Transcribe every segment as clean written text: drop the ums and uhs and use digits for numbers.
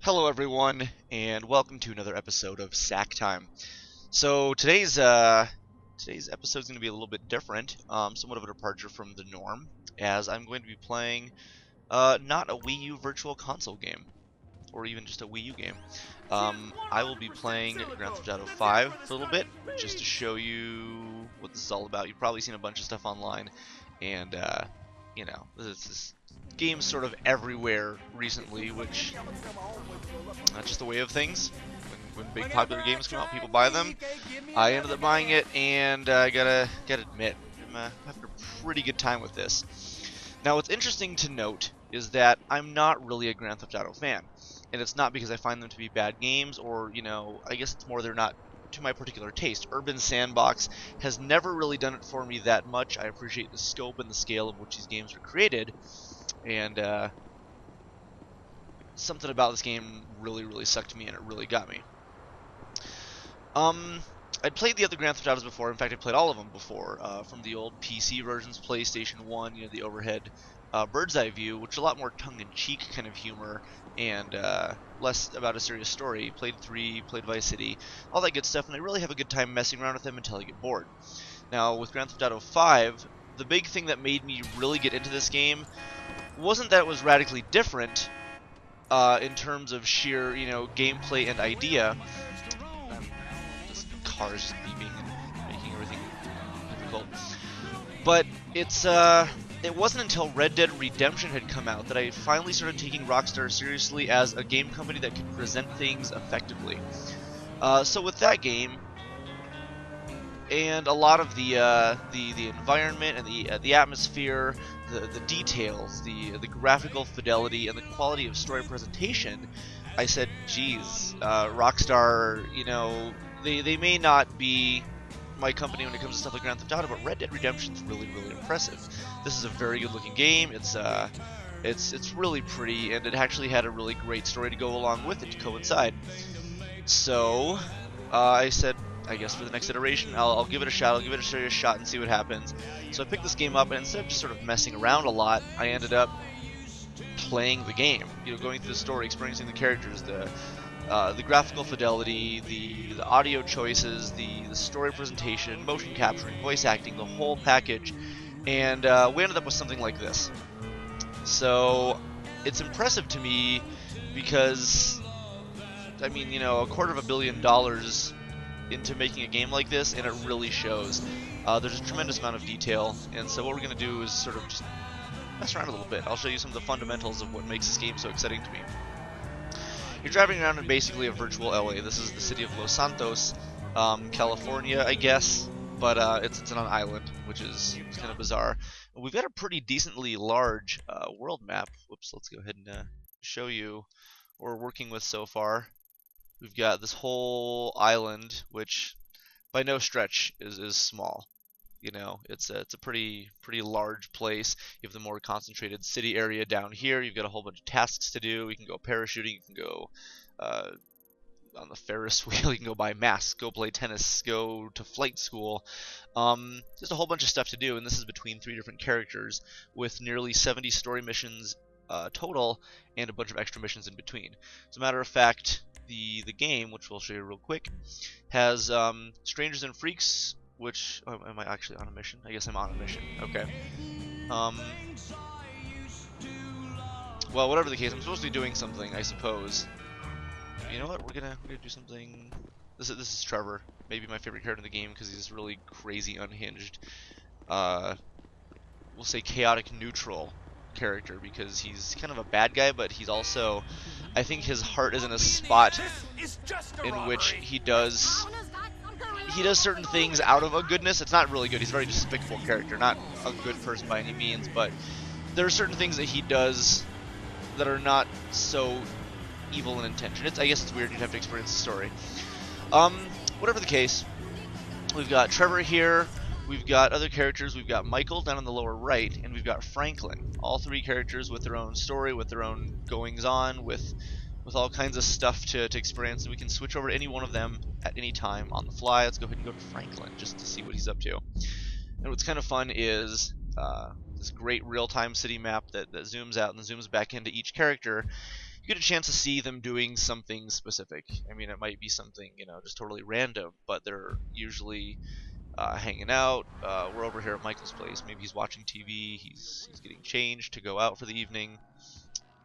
Hello everyone, and welcome to another episode of Sack Time. So today's episode is going to be a little bit different, somewhat of a departure from the norm, as I'm going to be playing not a Wii U Virtual Console game, or even just a Wii U game. I will be playing Grand Theft Auto 5 for a little bit, just to show you what this is all about. You've probably seen a bunch of stuff online, and you know, this game's sort of everywhere recently, which that's just the way of things. When big popular games come out, people buy them. I ended up buying it, and I gotta admit, I'm having a pretty good time with this. Now, what's interesting to note is that I'm not really a Grand Theft Auto fan, and it's not because I find them to be bad games, or I guess it's more they're not to my particular taste. Urban Sandbox has never really done it for me that much. I appreciate the scope and the scale of which these games are created, and something about this game really sucked me, and it really got me. I'd played the other Grand Theft Autos before. In fact, I played all of them before, from the old PC versions, PlayStation 1, the overhead bird's eye view, which is a lot more tongue-in-cheek kind of humor, and less about a serious story. Played 3, played Vice City, all that good stuff, and I really have a good time messing around with them until I get bored. Now, with Grand Theft Auto 5, the big thing that made me really get into this game wasn't that it was radically different, in terms of sheer, gameplay and idea. Just cars just beeping and making everything difficult. But it wasn't until Red Dead Redemption had come out that I finally started taking Rockstar seriously as a game company that could present things effectively. So with that game, and a lot of the environment and the atmosphere, the details, the graphical fidelity, and the quality of story presentation, I said, geez, Rockstar, they may not be my company when it comes to stuff like Grand Theft Auto, but Red Dead Redemption's really impressive. This is a very good looking game. It's really pretty, and it actually had a really great story to go along with it to coincide. So I said, I guess for the next iteration, I'll give it a shot. I'll give it a serious shot and see what happens. So I picked this game up, and instead of just sort of messing around a lot, I ended up playing the game. Going through the story, experiencing the characters, the graphical fidelity, the audio choices, the story presentation, motion capturing, voice acting, the whole package, and we ended up with something like this. So it's impressive to me because, I mean, $250 million into making a game like this, and it really shows. There's a tremendous amount of detail, and so what we're going to do is sort of just mess around a little bit. I'll show you some of the fundamentals of what makes this game so exciting to me. You're driving around in basically a virtual LA. This is the city of Los Santos, California, I guess, but it's on an island, which is kind of bizarre. We've got a pretty decently large world map. Whoops, let's go ahead and show you what we're working with so far. We've got this whole island, which by no stretch is small. It's a pretty large place. You have the more concentrated city area down here. You've got a whole bunch of tasks to do. You can go parachuting. You can go on the Ferris wheel. You can go buy masks. Go play tennis. Go to flight school. Just a whole bunch of stuff to do. And this is between 3 different characters with nearly 70 story missions total, and a bunch of extra missions in between. As a matter of fact, the game, which we'll show you real quick, has Strangers and Freaks, which... Oh, am I actually on a mission? I guess I'm on a mission. Okay. Well, whatever the case, I'm supposed to be doing something, I suppose. You know what? We're gonna do something... This is Trevor. Maybe my favorite character in the game, because he's really crazy, unhinged. We'll say chaotic neutral character, because he's kind of a bad guy, but he's also... I think his heart is in a spot in which he does certain things out of a goodness. It's not really good. He's a very despicable character, not a good person by any means, but there are certain things that he does that are not so evil in intention. I guess it's weird. You'd have to experience the story. Whatever the case, we've got Trevor here. We've got other characters. We've got Michael down on the lower right, and we've got Franklin. All 3 characters with their own story, with their own goings-on, with all kinds of stuff to experience, and we can switch over to any one of them at any time on the fly. Let's go ahead and go to Franklin just to see what he's up to. And what's kind of fun is this great real-time city map that zooms out and zooms back into each character. you get a chance to see them doing something specific. I mean, it might be something, you know, just totally random, but they're usually hanging out. We're over here at Michael's place. Maybe he's watching TV. He's getting changed to go out for the evening,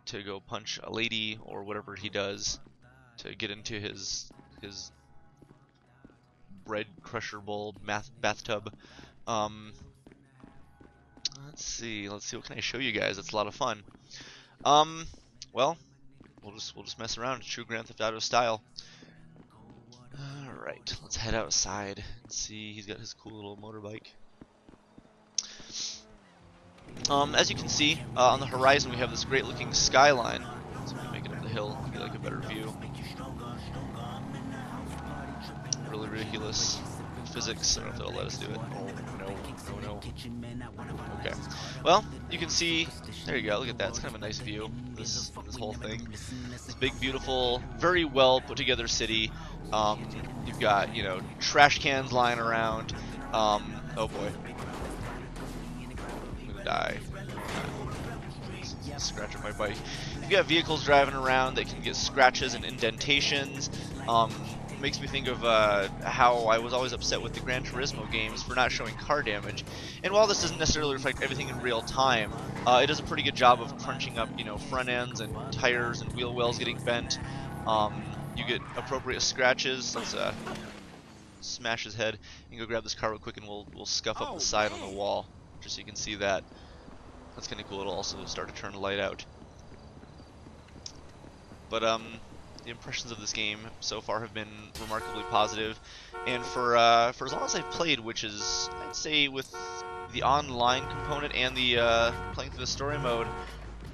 to go punch a lady or whatever he does, to get into his bread crusher bowl bathtub. Um, let's see. What can I show you guys? It's a lot of fun. Well, we'll just mess around, true Grand Theft Auto style. All right, let's head outside and see. He's got his cool little motorbike. As you can see, on the horizon we have this great looking skyline. So we can make it up the hill to get like a better view. Really ridiculous physics. I don't know if that'll let us do it. Oh, no. Okay. Well, you can see, there you go, look at that. It's kind of a nice view, this whole thing. This big, beautiful, very well put together city. You've got, you know, trash cans lying around. Oh boy. I'm gonna die. Scratching my bike. You've got vehicles driving around that can get scratches and indentations. Makes me think of how I was always upset with the Gran Turismo games for not showing car damage. And while this doesn't necessarily reflect everything in real time, it does a pretty good job of crunching up, you know, front ends and tires and wheel wells getting bent. You get appropriate scratches. Let's smash his head and go grab this car real quick, and we'll scuff up the side on the wall, just so you can see that. That's kind of cool. It'll also start to turn the light out. But the impressions of this game so far have been remarkably positive, and for as long as I've played, which is, I'd say, with the online component and the playing through the story mode,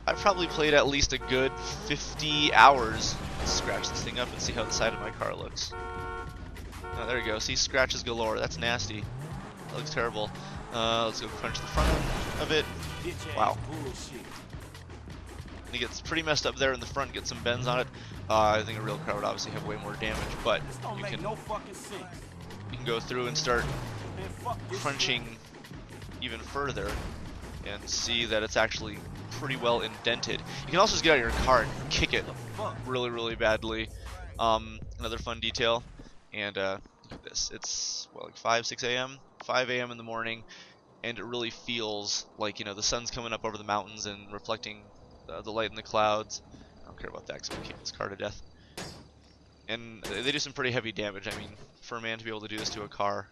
I've probably played at least a good 50 hours. Let's scratch this thing up and see how the side of my car looks. Oh, there you go. See, scratches galore. That's nasty. That looks terrible. Let's go crunch the front of it. Wow. It gets pretty messed up there in the front, get some bends on it. I think a real car would obviously have way more damage, but you can go through and start crunching even further and see that it's actually pretty well indented. You can also just get out of your car and kick it really, really badly. Another fun detail. And look at this. It's, well, like 5 a.m. in the morning, and it really feels like, you know, the sun's coming up over the mountains and reflecting the light in the clouds. I don't care about that because I'm going to kick this car to death. And they do some pretty heavy damage. I mean, for a man to be able to do this to a car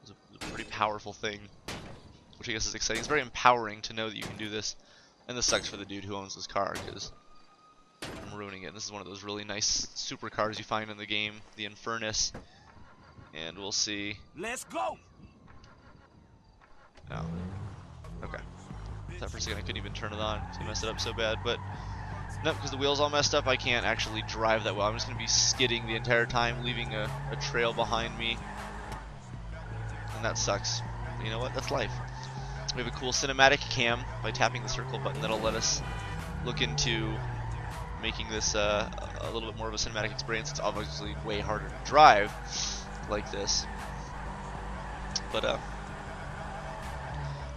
is a pretty powerful thing, which I guess is exciting. It's very empowering to know that you can do this. And this sucks for the dude who owns this car, because I'm ruining it. And this is one of those really nice supercars you find in the game, the Infernus. And we'll see. Let's go. Oh. Okay. I thought for a second I couldn't even turn it on because I messed it up so bad, but no, because the wheel's all messed up, I can't actually drive that well. I'm just going to be skidding the entire time, leaving a trail behind me, and that sucks. But you know what? That's life. We have a cool cinematic cam by tapping the circle button that'll let us look into making this a little bit more of a cinematic experience. It's obviously way harder to drive like this, but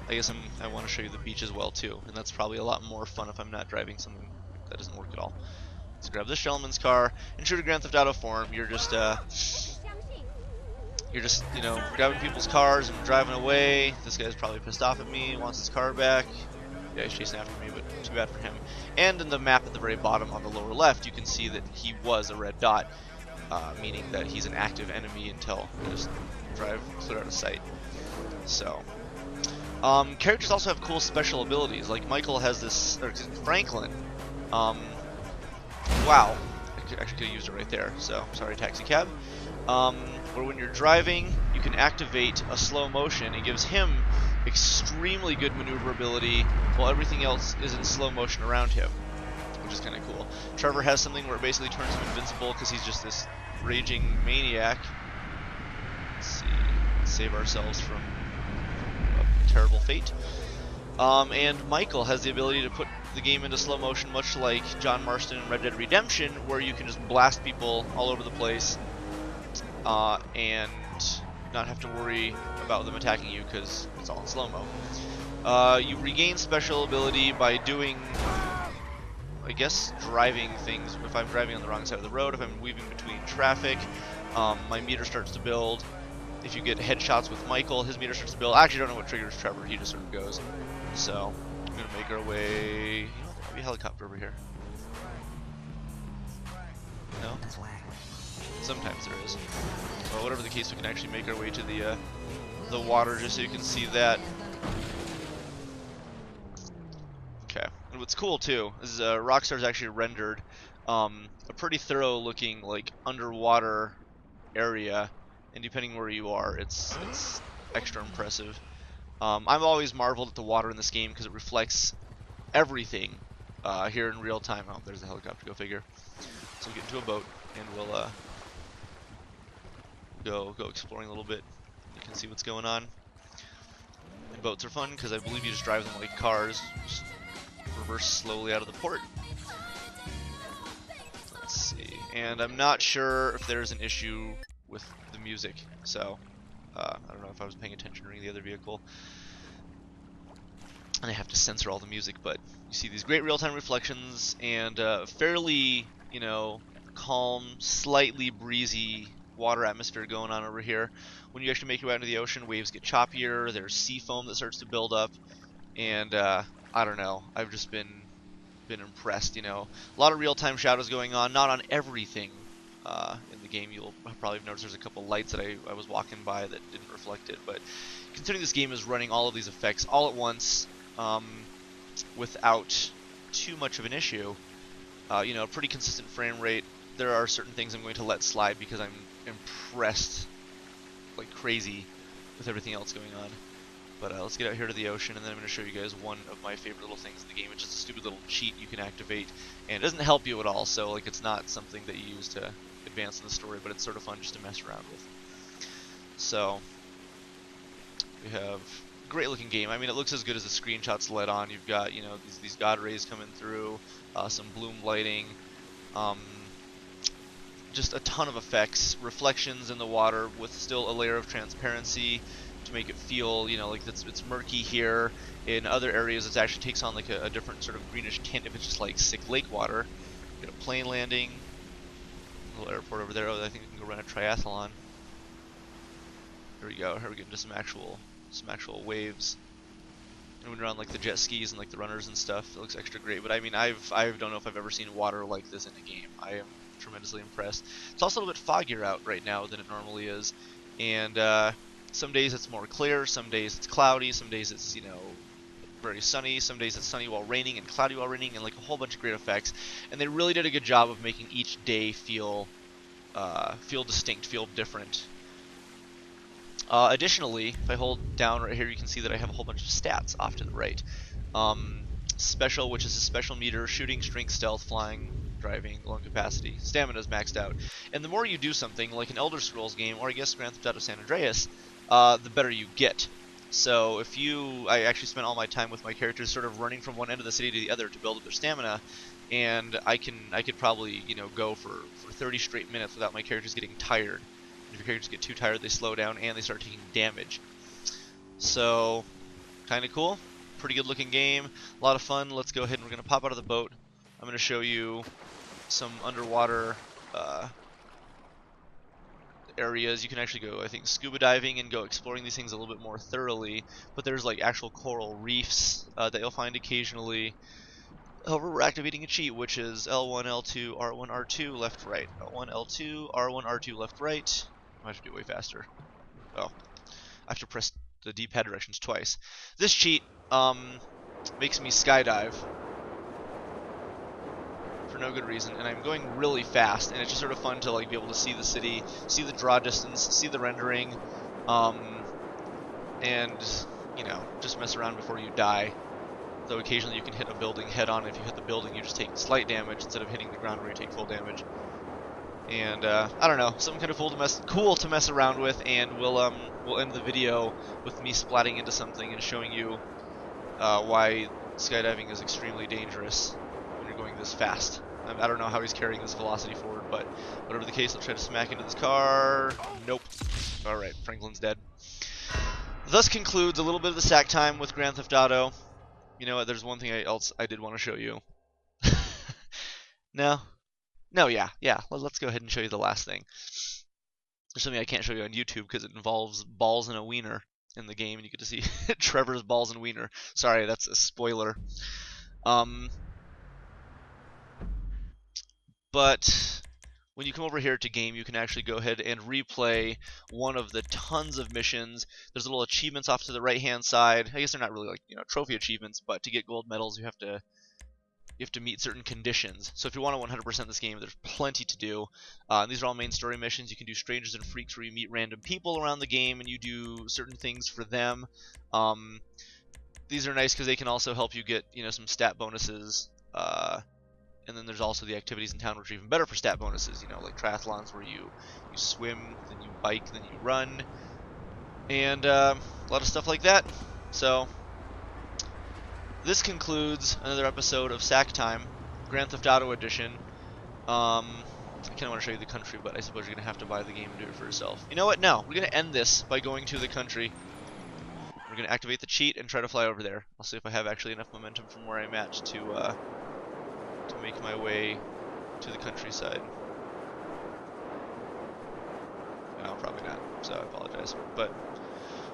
I guess I want to show you the beach as well too, and that's probably a lot more fun if I'm not driving something that doesn't work at all. Let's grab this gentleman's car. In true to Grand Theft Auto form, you're just you know, grabbing people's cars and driving away. This guy's probably pissed off at me, wants his car back. Yeah, he's chasing after me, but too bad for him. And in the map at the very bottom on the lower left, you can see that he was a red dot, meaning that he's an active enemy until you just drive clear out of sight. So. Characters also have cool special abilities. Like Michael has this, or Franklin. Wow, I actually could have used it right there. So sorry, taxi cab. Where when you're driving, you can activate a slow motion. It gives him extremely good maneuverability, while everything else is in slow motion around him, which is kind of cool. Trevor has something where it basically turns him invincible because he's just this raging maniac. Let's see, save ourselves from terrible fate. And Michael has the ability to put the game into slow motion, much like John Marston in Red Dead Redemption, where you can just blast people all over the place and not have to worry about them attacking you because it's all in slow-mo. You regain special ability by doing I guess, driving things. If I'm driving on the wrong side of the road, if I'm weaving between traffic, my meter starts to build. If you get headshots with Michael, his meter starts to build. I actually don't know what triggers Trevor. He just sort of goes. So I'm gonna make our way. You know, there might be a helicopter over here. No? Sometimes there is. Well, whatever the case, we can actually make our way to the water just so you can see that. Okay. And what's cool too is Rockstar's actually rendered a pretty thorough looking like underwater area, and depending where you are, it's extra impressive. I've always marveled at the water in this game because it reflects everything here in real time. Oh, there's a helicopter. Go figure. So we'll get into a boat and we'll go exploring a little bit. You can see what's going on. And boats are fun because I believe you just drive them like cars. Just reverse slowly out of the port. Let's see. And I'm not sure if there's an issue with the music, so I don't know if I was paying attention during the other vehicle. And I have to censor all the music, but you see these great real-time reflections and fairly, you know, calm, slightly breezy water atmosphere going on over here. When you actually make your way out into the ocean, waves get choppier, there's sea foam that starts to build up, and I don't know, I've just been impressed, you know. A lot of real-time shadows going on, not on everything in the game. You'll probably notice there's a couple lights that I was walking by that didn't reflect it, but considering this game is running all of these effects all at once, without too much of an issue, you know, pretty consistent frame rate. There are certain things I'm going to let slide because I'm impressed like crazy with everything else going on. But let's get out here to the ocean, and then I'm going to show you guys one of my favorite little things in the game. It's just a stupid little cheat you can activate, and it doesn't help you at all, so like it's not something that you use to advance in the story, but it's sort of fun just to mess around with. So we have a great looking game. I mean, it looks as good as the screenshots let on. You've got, you know, these god rays coming through, some bloom lighting, just a ton of effects, reflections in the water with still a layer of transparency to make it feel, you know, like it's murky here. In other areas, it actually takes on like a different sort of greenish tint if it's just like sick lake water. Got a plane landing, little airport over there. Oh, I think we can go run a triathlon. There we go. Here we get into some actual waves. And when you're on like the jet skis and like the runners and stuff, it looks extra great. But I mean, I don't know if I've ever seen water like this in a game. I am tremendously impressed. It's also a little bit foggier out right now than it normally is, and some days it's more clear, some days it's cloudy, some days it's, you know, very sunny, some days it's sunny while raining and cloudy while raining, and like a whole bunch of great effects. And they really did a good job of making each day feel distinct, feel different. Additionally, if I hold down right here, you can see that I have a whole bunch of stats off to the right. Special, which is a special meter, shooting, strength, stealth, flying, driving, lung capacity. Stamina is maxed out. And the more you do something, like an Elder Scrolls game, or I guess Grand Theft Auto San Andreas, the better you get. So if I actually spent all my time with my characters sort of running from one end of the city to the other to build up their stamina, and I could probably, you know, go for 30 straight minutes without my characters getting tired. If your characters get too tired, they slow down and they start taking damage. So, kind of cool. Pretty good looking game. A lot of fun. Let's go ahead and we're going to pop out of the boat. I'm going to show you some underwater areas. You can actually go, I think, scuba diving and go exploring these things a little bit more thoroughly. But there's like actual coral reefs that you'll find occasionally. However, we're activating a cheat, which is L1, L2, R1, R2, left, right. L1, L2, R1, R2, left, right. I have to do it way faster. Oh, I have to press the D-pad directions twice. This cheat makes me skydive for no good reason, and I'm going really fast, and it's just sort of fun to like be able to see the city, see the draw distance, see the rendering, and you know, just mess around before you die. Though occasionally you can hit a building head on. If you hit the building, you just take slight damage instead of hitting the ground where you take full damage. And I don't know, something kind of cool to mess around with, and we'll end the video with me splatting into something and showing you why skydiving is extremely dangerous when you're going this fast. I don't know how he's carrying this velocity forward, but whatever the case, let's try to smack into this car. Nope. Alright, Franklin's dead. Thus concludes a little bit of the sack time with Grand Theft Auto. You know what, there's one thing else I did want to show you. No? No, yeah. Let's go ahead and show you the last thing. There's something I can't show you on YouTube because it involves balls and a wiener in the game, and you get to see Trevor's balls and wiener. Sorry, that's a spoiler. But when you come over here to game, you can actually go ahead and replay one of the tons of missions. There's little achievements off to the right-hand side. I guess they're not really like trophy achievements, but to get gold medals, you have to meet certain conditions. So if you want to 100% this game, there's plenty to do. And these are all main story missions. You can do Strangers and Freaks, where you meet random people around the game and you do certain things for them. These are nice because they can also help you get some stat bonuses. And then there's also the activities in town, which are even better for stat bonuses. Like triathlons, where you swim, then you bike, then you run, and a lot of stuff like that. So this concludes another episode of Sack Time, Grand Theft Auto Edition. I kind of want to show you the country, but I suppose you're going to have to buy the game and do it for yourself. You know what? No, we're going to end this by going to the country. We're going to activate the cheat and try to fly over there. I'll see if I have actually enough momentum from where I'm at to make my way to the countryside. No, probably not, so I apologize. But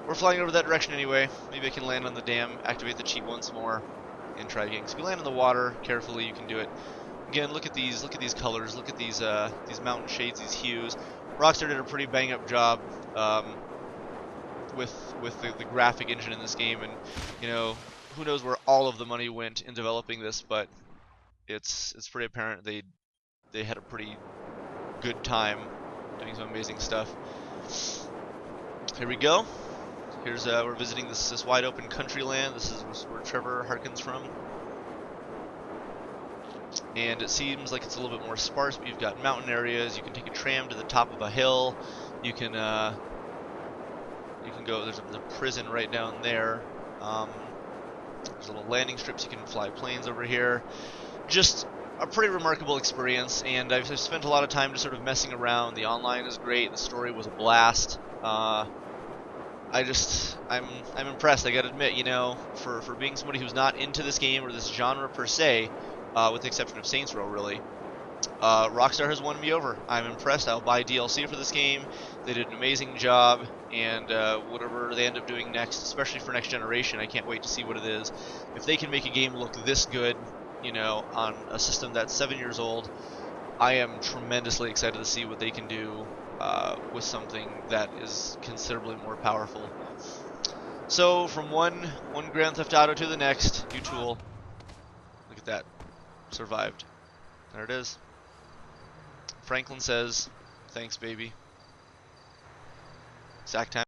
we're flying over that direction anyway. Maybe I can land on the dam, activate the cheat once more, and try again. So if you land in the water carefully, you can do it. Again, look at these colors, look at these mountain shades, these hues. Rockstar did a pretty bang-up job with the graphic engine in this game, and who knows where all of the money went in developing this, but it's pretty apparent they had a pretty good time doing some amazing stuff. Here we go. Here's we're visiting this wide open country land. This is where Trevor harkens from, and it seems like it's a little bit more sparse. But you've got mountain areas. You can take a tram to the top of a hill. You can go. There's a prison right down there. There's little landing strips. You can fly planes over here. Just a pretty remarkable experience, and I've spent a lot of time just sort of messing around. The online is great. The story was a blast. I'm impressed. I gotta admit, for being somebody who's not into this game or this genre per se, with the exception of Saints Row, really, Rockstar has won me over. I'm impressed. I'll buy DLC for this game. They did an amazing job, and whatever they end up doing next, especially for next generation, I can't wait to see what it is. If they can make a game look this good, on a system that's 7 years old, I am tremendously excited to see what they can do with something that is considerably more powerful. So from one Grand Theft Auto to the next, new tool. Look at that. Survived. There it is. Franklin says, thanks, baby. Sack time.